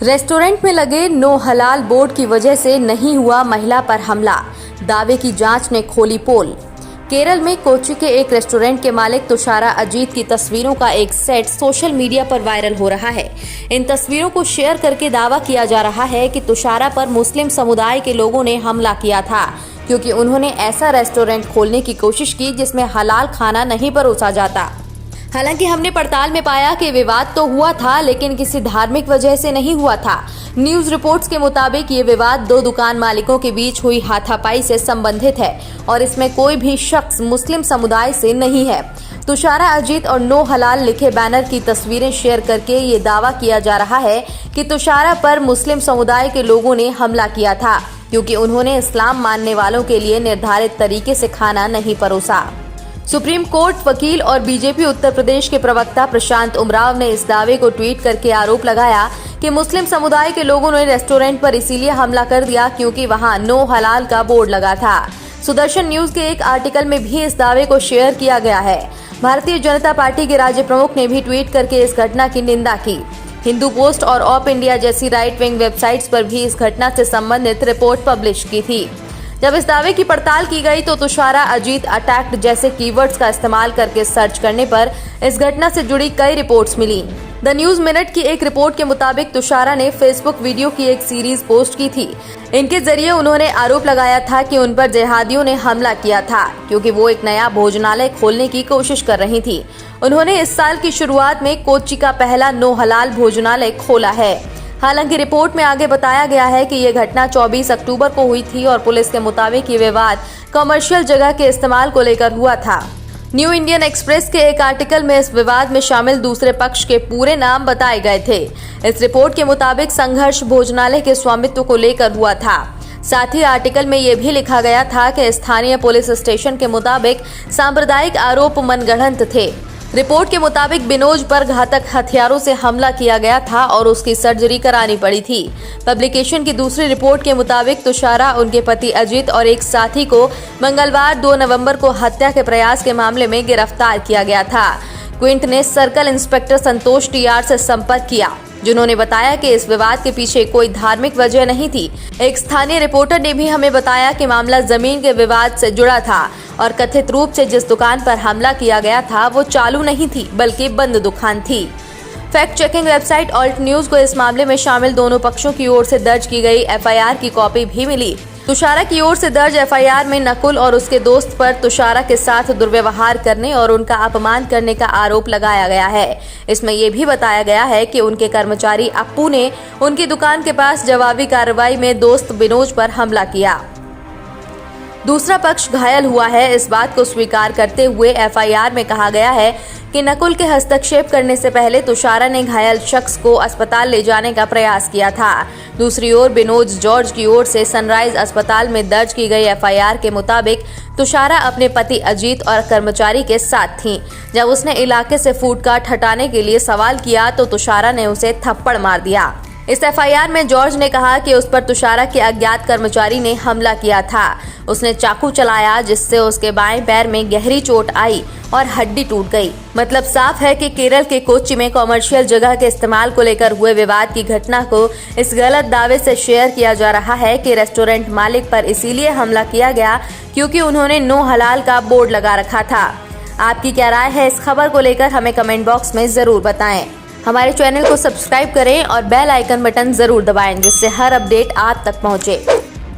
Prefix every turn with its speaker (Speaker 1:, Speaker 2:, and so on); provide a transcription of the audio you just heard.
Speaker 1: Restaurant में लगे no हलाल बोर्ड की वजह से नहीं हुआ महिला पर हमला, दावे की जांच ने खोली पोल। केरल में कोच्चि के एक रेस्टोरेंट के मालिक तुषारा अजीत की तस्वीरों का एक सेट सोशल मीडिया पर वायरल हो रहा है। इन तस्वीरों को शेयर करके दावा किया जा रहा है कि तुषारा पर मुस्लिम समुदाय के लोगों ने हमला किया था, क्योंकि उन्होंने ऐसा रेस्टोरेंट खोलने की कोशिश की जिसमें हलाल खाना नहीं परोसा जाता। हालांकि हमने पड़ताल में पाया कि विवाद तो हुआ था, लेकिन किसी धार्मिक वजह से नहीं हुआ था। न्यूज रिपोर्ट्स के मुताबिक ये विवाद दो दुकान मालिकों के बीच हुई हाथापाई से संबंधित है और इसमें कोई भी शख्स मुस्लिम समुदाय से नहीं है। तुषारा अजीत और नो हलाल लिखे बैनर की तस्वीरें शेयर करके ये दावा किया जा रहा है कि तुषारा पर मुस्लिम समुदाय के लोगों ने हमला किया था, क्योंकि उन्होंने इस्लाम मानने वालों के लिए निर्धारित तरीके से खाना नहीं परोसा। सुप्रीम कोर्ट वकील और बीजेपी उत्तर प्रदेश के प्रवक्ता प्रशांत उमराव ने इस दावे को ट्वीट करके आरोप लगाया कि मुस्लिम समुदाय के लोगों ने रेस्टोरेंट पर इसीलिए हमला कर दिया क्योंकि वहां नो हलाल का बोर्ड लगा था। सुदर्शन न्यूज के एक आर्टिकल में भी इस दावे को शेयर किया गया है। भारतीय जनता पार्टी के राज्य प्रमुख ने भी ट्वीट करके इस घटना की निंदा की। हिंदू पोस्ट और ऑप इंडिया जैसी राइट विंग वेबसाइट्स पर भी इस घटना से संबंधित रिपोर्ट पब्लिश की थी। जब इस दावे की पड़ताल की गई तो तुषारा अजीत अटैक्ड जैसे कीवर्ड्स का इस्तेमाल करके सर्च करने पर इस घटना से जुड़ी कई रिपोर्ट्स मिली। द न्यूज मिनट की एक रिपोर्ट के मुताबिक तुषारा ने फेसबुक वीडियो की एक सीरीज पोस्ट की थी। इनके जरिए उन्होंने आरोप लगाया था कि उन पर जिहादियों ने हमला किया था, क्योंकि वो एक नया भोजनालय खोलने की कोशिश कर रही थी। उन्होंने इस साल की शुरुआत में कोच्चि का पहला नो हलाल भोजनालय खोला है। हालांकि रिपोर्ट में आगे बताया गया है कि यह घटना 24 अक्टूबर को हुई थी और पुलिस के मुताबिक ये विवाद कमर्शियल जगह के इस्तेमाल को लेकर हुआ था। न्यू इंडियन एक्सप्रेस के एक आर्टिकल में इस विवाद में शामिल दूसरे पक्ष के पूरे नाम बताए गए थे। इस रिपोर्ट के मुताबिक संघर्ष भोजनालय के स्वामित्व को लेकर हुआ था। साथ ही आर्टिकल में यह भी लिखा गया था कि स्थानीय पुलिस स्टेशन के मुताबिक सांप्रदायिक आरोप मनगढ़ंत थे। रिपोर्ट के मुताबिक बिनोज पर घातक हथियारों से हमला किया गया था और उसकी सर्जरी करानी पड़ी थी। पब्लिकेशन की दूसरी रिपोर्ट के मुताबिक तुषारा, उनके पति अजीत और एक साथी को मंगलवार 2 नवंबर को हत्या के प्रयास के मामले में गिरफ्तार किया गया था। क्विंट ने सर्कल इंस्पेक्टर संतोष टीआर से संपर्क किया, जिन्होंने बताया कि इस विवाद के पीछे कोई धार्मिक वजह नहीं थी। एक स्थानीय रिपोर्टर ने भी हमें बताया कि मामला जमीन के विवाद से जुड़ा था और कथित रूप से जिस दुकान पर हमला किया गया था वो चालू नहीं थी, बल्कि बंद दुकान थी। Fact checking website alt news को इस मामले में शामिल दोनों पक्षों की ओर से दर्ज की गई एफआईआर की कॉपी भी मिली। तुषारा की ओर से दर्ज एफआईआर में नकुल और उसके दोस्त पर तुषारा के साथ दुर्व्यवहार करने और उनका अपमान करने का आरोप लगाया गया है। इसमें यह भी बताया गया है कि उनके कर्मचारी अप्पू ने उनकी दुकान के पास जवाबी कार्रवाई में दोस्त बिनोज पर हमला किया। दूसरा पक्ष घायल हुआ है, इस बात को स्वीकार करते हुए एफआईआर में कहा गया है कि नकुल के हस्तक्षेप करने से पहले तुषारा ने घायल शख्स को अस्पताल ले जाने का प्रयास किया था। दूसरी ओर बिनोज जॉर्ज की ओर से सनराइज अस्पताल में दर्ज की गई एफआईआर के मुताबिक तुषारा अपने पति अजीत और कर्मचारी के साथ थी। जब उसने इलाके से फूड कार्ट हटाने के लिए सवाल किया तो तुषारा ने उसे थप्पड़ मार दिया। इस एफआईआर में जॉर्ज ने कहा कि उस पर तुषारा के अज्ञात कर्मचारी ने हमला किया था। उसने चाकू चलाया, जिससे उसके बाएं पैर में गहरी चोट आई और हड्डी टूट गई। मतलब साफ है कि केरल के कोच्चि में कॉमर्शियल जगह के इस्तेमाल को लेकर हुए विवाद की घटना को इस गलत दावे से शेयर किया जा रहा है कि रेस्टोरेंट मालिक पर इसीलिए हमला किया गया क्योंकि उन्होंने नो हलाल का बोर्ड लगा रखा था। आपकी क्या राय है इस खबर को लेकर हमें कमेंट बॉक्स में जरूर बताएं। हमारे चैनल को सब्सक्राइब करें और बेल आइकन बटन जरूर दबाएं, जिससे हर अपडेट आप तक पहुंचे।